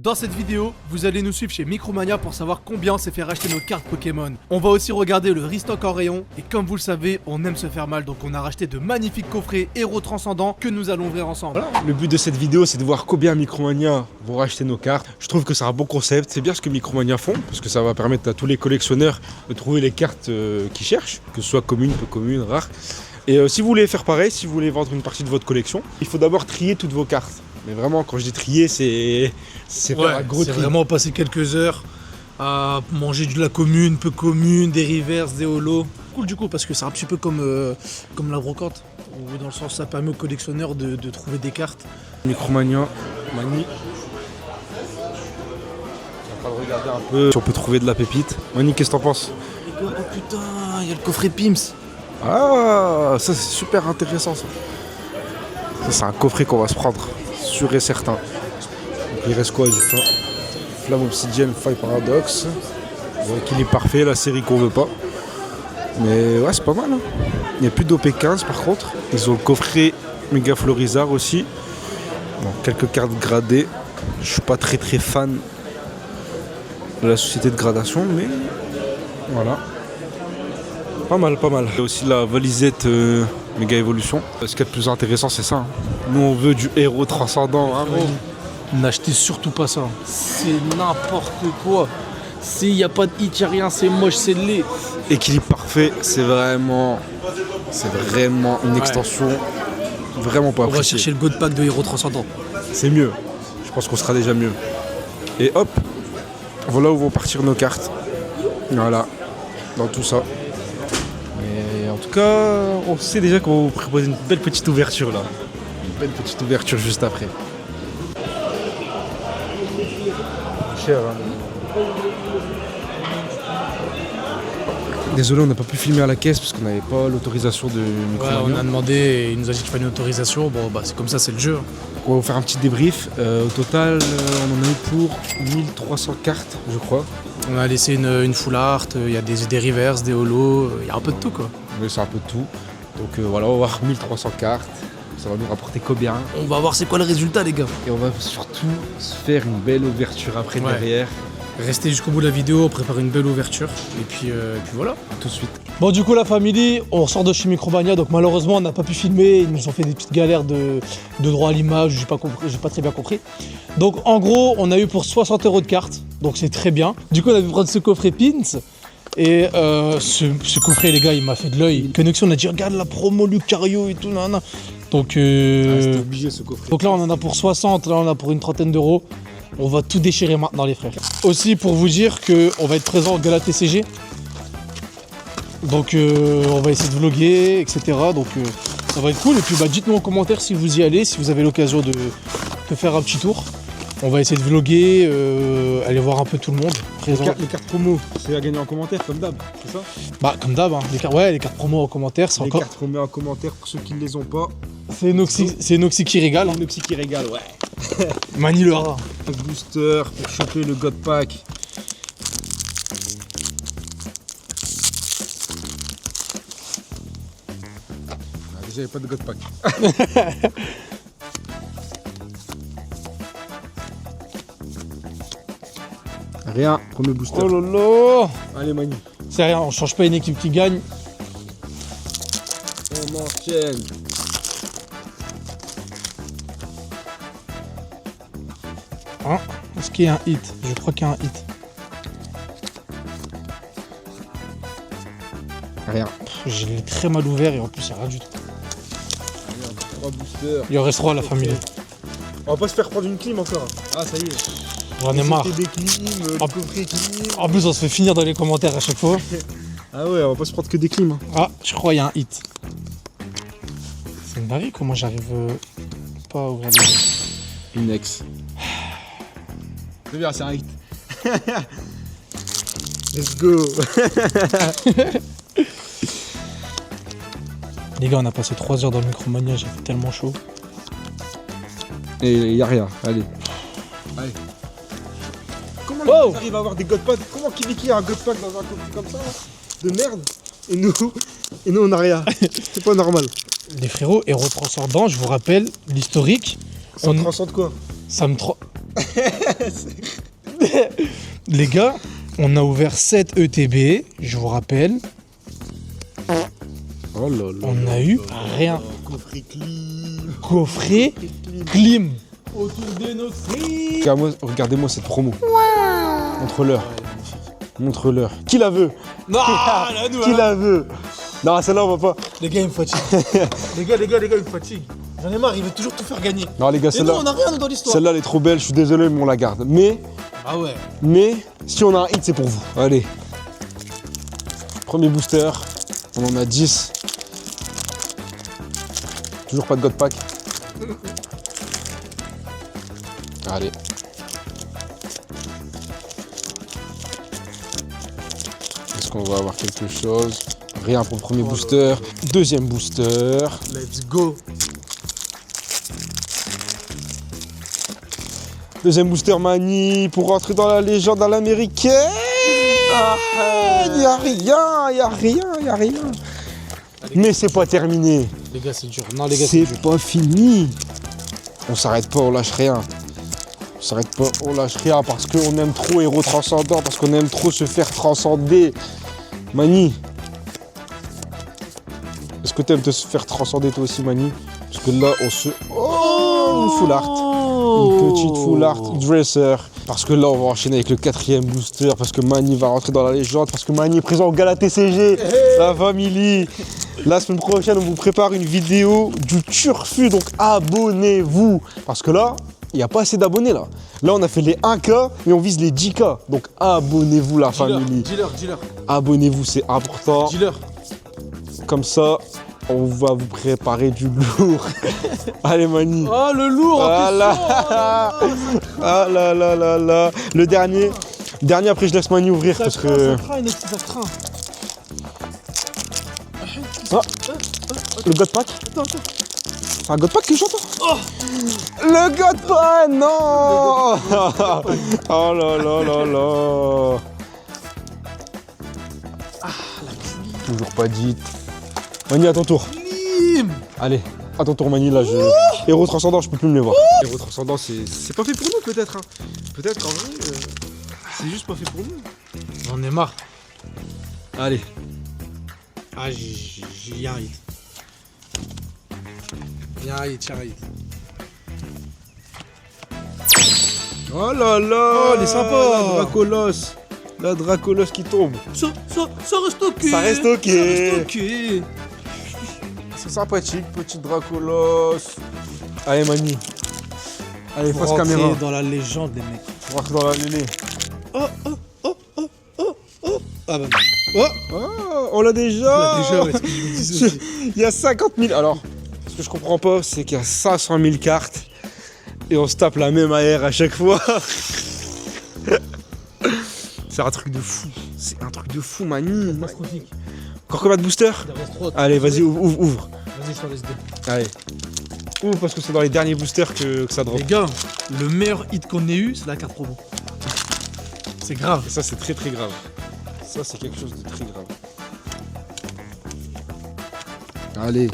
Dans cette vidéo, vous allez nous suivre chez Micromania pour savoir combien on s'est fait racheter nos cartes Pokémon. On va aussi regarder le restock en rayon, et comme vous le savez, on aime se faire mal, donc on a racheté de magnifiques coffrets héros transcendants que nous allons ouvrir ensemble. Voilà. Le but de cette vidéo, c'est de voir combien Micromania vont racheter nos cartes. Je trouve que c'est un bon concept, c'est bien ce que Micromania font, parce que ça va permettre à tous les collectionneurs de trouver les cartes qu'ils cherchent, que ce soit communes, peu communes, rares. Et si vous voulez faire pareil, si vous voulez vendre une partie de votre collection, il faut d'abord trier toutes vos cartes. Mais vraiment, quand je dis trier, c'est faire un gros tri. C'est vraiment passer quelques heures à manger de la commune, peu commune, des reverse, des holos. Cool du coup, parce que c'est un petit peu comme la brocante. Où dans le sens, ça permet aux collectionneurs de trouver des cartes. Micromania, Mani. On va regarder un peu si on peut trouver de la pépite. Mani, qu'est-ce que t'en penses? Oh putain, il y a le coffret Pims. Ah, ça c'est super intéressant ça. Ça c'est un coffret qu'on va se prendre, sûr et certain. Donc, il reste quoi? Du Flamme Obsidienne, Faille Paradoxe. Équilibre parfait, la série qu'on veut pas. Mais ouais, c'est pas mal. Hein. Il n'y a plus d'OP15 par contre. Ils ont le coffret Méga Florizard aussi. Bon, quelques cartes gradées. Je suis pas très fan de la société de gradation, mais voilà. Pas mal. Il y a aussi la valisette Méga Évolution. Ce qui est le plus intéressant, c'est ça. Hein. Nous, on veut du héros transcendant. Hein, N'achetez surtout pas ça. C'est n'importe quoi. S'il n'y a pas de hit, il n'y a rien, c'est moche, c'est laid. Équilibre parfait, c'est vraiment une extension vraiment pas appréciée. On va chercher le God Pack de héros transcendant. C'est mieux. Je pense qu'on sera déjà mieux. Et hop, voilà où vont partir nos cartes. Voilà, dans tout ça. Mais en tout cas, on sait déjà qu'on va vous proposer une belle petite ouverture là. Une belle petite ouverture juste après. Cher, hein. Désolé, on n'a pas pu filmer à la caisse parce qu'on n'avait pas l'autorisation de Micromania. Ouais, on a demandé et il nous a dit qu'il fallait une autorisation. Bon, bah c'est comme ça, c'est le jeu. Donc on va vous faire un petit débrief. Au total, on en a eu pour 1300 cartes, je crois. On a laissé une full art, il y a des reverse, des holos, il y a un peu de tout quoi. Oui, c'est un peu de tout. Donc voilà, on va voir 1300 cartes. Ça va nous rapporter combien? On va voir c'est quoi le résultat les gars. Et on va surtout se faire une belle ouverture après derrière. Restez jusqu'au bout de la vidéo, on prépare une belle ouverture. Et puis voilà. Tout de suite. Bon du coup la famille, on sort de chez Micromania, donc malheureusement on n'a pas pu filmer, ils nous ont fait des petites galères de droit à l'image, j'ai pas très bien compris. Donc en gros on a eu pour 60 € de cartes, donc c'est très bien. Du coup on a pu prendre ce coffret Pins. Et ce coffret les gars il m'a fait de l'œil. Connexion on a dit regarde la promo Lucario et tout nanana. Donc c'était obligé ce coffret. Donc là on en a pour 60, là on en a pour une trentaine d'euros. On va tout déchirer maintenant les frères. Aussi pour vous dire qu'on va être présent au Gala TCG. Donc on va essayer de vlogger, etc. Donc ça va être cool. Et puis bah, dites-nous en commentaire si vous y allez, si vous avez l'occasion de faire un petit tour. On va essayer de vlogger, aller voir un peu tout le monde. Les cartes promo, c'est à gagner en commentaire comme d'hab, c'est ça? Bah comme d'hab, hein. Les cartes promo en commentaire, c'est encore... Les cartes qu'on met en commentaire pour ceux qui ne les ont pas. C'est Noxy qui régale. C'est Noxy qui régale, ouais. Mani le rat. Le booster pour choper le God Pack. Ah, déjà il n'y a pas de God Pack. Rien, premier booster. Oh lolo. Allez Mani. C'est rien, on change pas une équipe qui gagne. On enchaîne. Hein? Est-ce qu'il y a un hit? Je crois qu'il y a un hit. Rien. Je l'ai très mal ouvert et en plus il n'y a rien du tout. 3 boosters. Il en reste 3 à la famille. On va pas se faire prendre une clim encore. Ah ça y est. J'en ai marre. Des clims, le coffret clim. En plus on se fait finir dans les commentaires à chaque fois. Ah ouais, on va pas se prendre que des clims. Hein. Ah, je crois qu'il y a un hit. C'est une dinguerie comment j'arrive pas à ouvrir les... Une ex. C'est bien, c'est un hit. Let's go. Les gars, on a passé 3 heures dans le Micromania, j'ai fait tellement chaud. Et il y a rien, allez. Allez. Comment on arrive à avoir des God Pack? Comment Kibiki a un God Pack dans un coffret comme ça de merde? Et nous on a rien. C'est pas normal. Les frérots, héros transcendants, je vous rappelle l'historique. Ça transcende quoi? Ça me Les gars, on a ouvert 7 ETB, je vous rappelle. Oh là là. On a eu rien. Coffret clean. Coffret clim. Autour de nos cris. Regardez-moi cette promo. Montre-leur. Montre-leur. Qui la veut? Non, là, nous, Qui la veut? Non, celle-là, on va pas. Les gars, ils me fatiguent. les gars, ils me fatiguent. J'en ai marre, ils veulent toujours tout faire gagner. Non, les gars, Et nous, on n'a rien dans l'histoire. celle-là, elle est trop belle. Je suis désolé, mais on la garde. Ah ouais. Mais, si on a un hit, c'est pour vous. Allez. Premier booster. On en a 10. Toujours pas de God Pack. Allez. Est-ce qu'on va avoir quelque chose? Rien pour le premier booster. Deuxième booster. Let's go. Deuxième booster Mani pour rentrer dans la légende à l'américaine. Y'a rien. Mais c'est pas terminé. Les gars, c'est dur. Non, les gars, C'est pas fini. On s'arrête pas, on lâche rien. On s'arrête pas, on lâche rien parce qu'on aime trop Héros Transcendant, parce qu'on aime trop se faire transcender. Mani, est-ce que t'aimes te faire transcender toi aussi, Mani? Parce que là, on se... Oh, une full art. Une petite full art dresser. Parce que là, on va enchaîner avec le quatrième booster. Parce que Mani va rentrer dans la légende. Parce que Mani est présent au Gala TCG. La famille. La semaine prochaine, on vous prépare une vidéo du Turfu. Donc abonnez-vous. Parce que là, il n'y a pas assez d'abonnés là. Là, on a fait les 1K et on vise les 10K. Donc abonnez-vous, la famille. Dis-leur. Abonnez-vous, c'est important. Dis-leur. Comme ça, on va vous préparer du lourd. Allez, Mani. Oh, le lourd. Voilà. Ah là là là là. Le dernier après je laisse Mani ouvrir parce que... Ça craint. Ah. Le God Pack. Attends. C'est un God Pack que j'entends. Le God Pack, non. Oh là là là là. Toujours pas dit. Mani, à ton tour. Bim. Allez, à ton tour, Mani, là, Héros Transcendant, je peux plus me les voir. Héros Transcendant, c'est pas fait pour nous, peut-être. Hein. Peut-être, en vrai, c'est juste pas fait pour nous. J'en ai marre. Allez. Ah, j'ai un hit. Y'a un hit. Oh là là. Oh, elle est sympa. La Dracolos. La Dracolos qui tombe. Ça reste ok. Ça reste ok. ok. C'est sympathique, petite Dracolos. Allez, Mani. Allez, Faut face rentrer caméra. dans la légende, les mecs. Faut rentrer dans la lélé. Ah bah non. Oh, on l'a déjà. Ouais, ce que je me disais aussi. Il y a 50 000. Alors, ce que je comprends pas, c'est qu'il y a 500 000 cartes et on se tape la même AR à chaque fois. C'est un truc de fou. C'est un truc de fou, Mani. Catastrophique. Encore combien de boosters? Il en reste 3. Allez, vas-y, ouvre. Vas-y, je t'en laisse 2. Allez. Ouvre parce que c'est dans les derniers boosters que ça drop. Les gars, le meilleur hit qu'on ait eu, c'est la carte promo. C'est grave. Et ça, c'est très très grave. Ça, c'est quelque chose de très grave. Allez.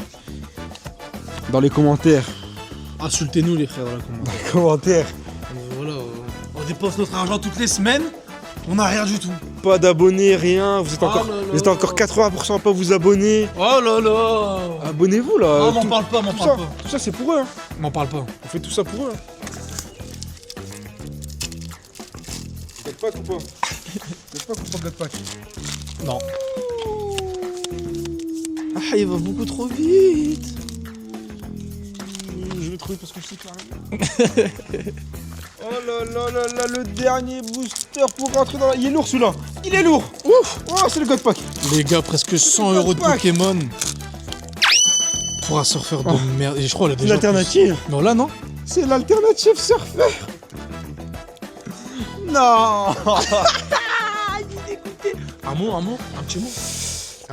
Dans les commentaires. Insultez-nous, les frères, dans la commentaire. Les commentaires. Voilà, on dépense notre argent toutes les semaines, on n'a rien du tout. Pas d'abonnés, rien. Vous êtes Oh encore, là là. vous êtes encore 80% à pas vous abonner. Oh là là. Abonnez-vous là. Non, m'en Tout- parle pas, m'en tout parle ça, pas. tout ça, c'est pour eux. Hein. M'en parle pas. On fait tout ça pour eux. Hein. God Pack ou pas? God Pack ou pas God Pack? Non. Ah, il va beaucoup trop vite. Je vais trouver parce que je sais qu'il y a rien. Oh là là là là, le dernier booster pour rentrer dans la... Il est lourd celui-là. Il est lourd. Ouf. Oh, c'est le God Pack. Les gars, presque 100 € de Pokémon pour un surfeur de merde. Et je crois qu'il a déjà. L'alternative. plus. Non, là, non. C'est l'alternative surfeur. Non. Un mot, un petit mot.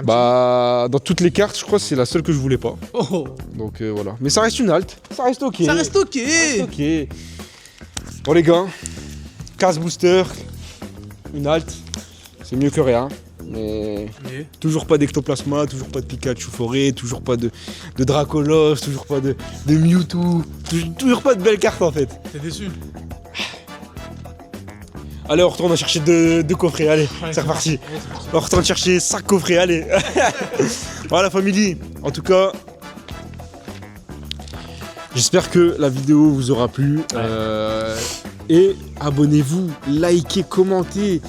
Bah, dans toutes les cartes, je crois que c'est la seule que je voulais pas. Oh, Donc voilà. Mais ça reste une alt. Ça reste ok. ça reste ok. Ça reste ok. Bon les gars, 15 boosters, une alt, c'est mieux que rien. Mais Mais toujours pas d'Ectoplasma, toujours pas de Pikachu Forêt, toujours pas de Dracolos, toujours pas de Mewtwo, toujours pas de belles cartes en fait. t'es déçu. Allez, on retourne chercher deux coffrets, allez, Ouais, c'est reparti. parti. Ouais, c'est parti. On retourne chercher 5 coffrets, allez. Voilà, family. En tout cas, j'espère que la vidéo vous aura plu. Et abonnez-vous, likez, commentez.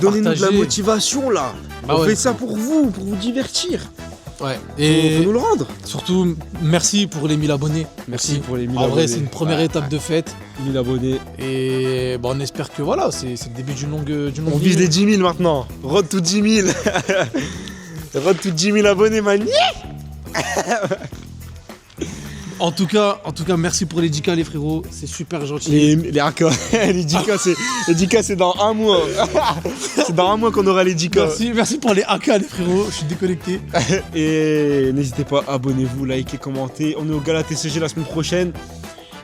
Donnez-nous de la Partagez. motivation là. Bah On ouais. fait ça pour vous divertir. Ouais. Faut Et nous le rendre. surtout, merci pour les 1000 abonnés. Merci pour les 1000 En vrai, abonnés. c'est une première Ouais, étape de fête. 1000 abonnés. Et bon, on espère que voilà, c'est le début d'une longue On vise les 10 000 maintenant. Road to 10 000. Road to 10 000 abonnés, man. En tout cas, merci pour les 10K, les frérots. C'est super gentil. Les AK, les 10K, c'est dans un mois. C'est dans un mois qu'on aura les 10K. Merci pour les AK, les frérots. Je suis déconnecté. Et n'hésitez pas, abonnez-vous, likez, commentez. On est au Gala TCG la semaine prochaine.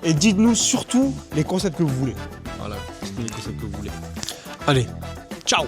Et dites-nous surtout les concepts que vous voulez. Voilà, dites-nous les concepts que vous voulez. Allez, ciao.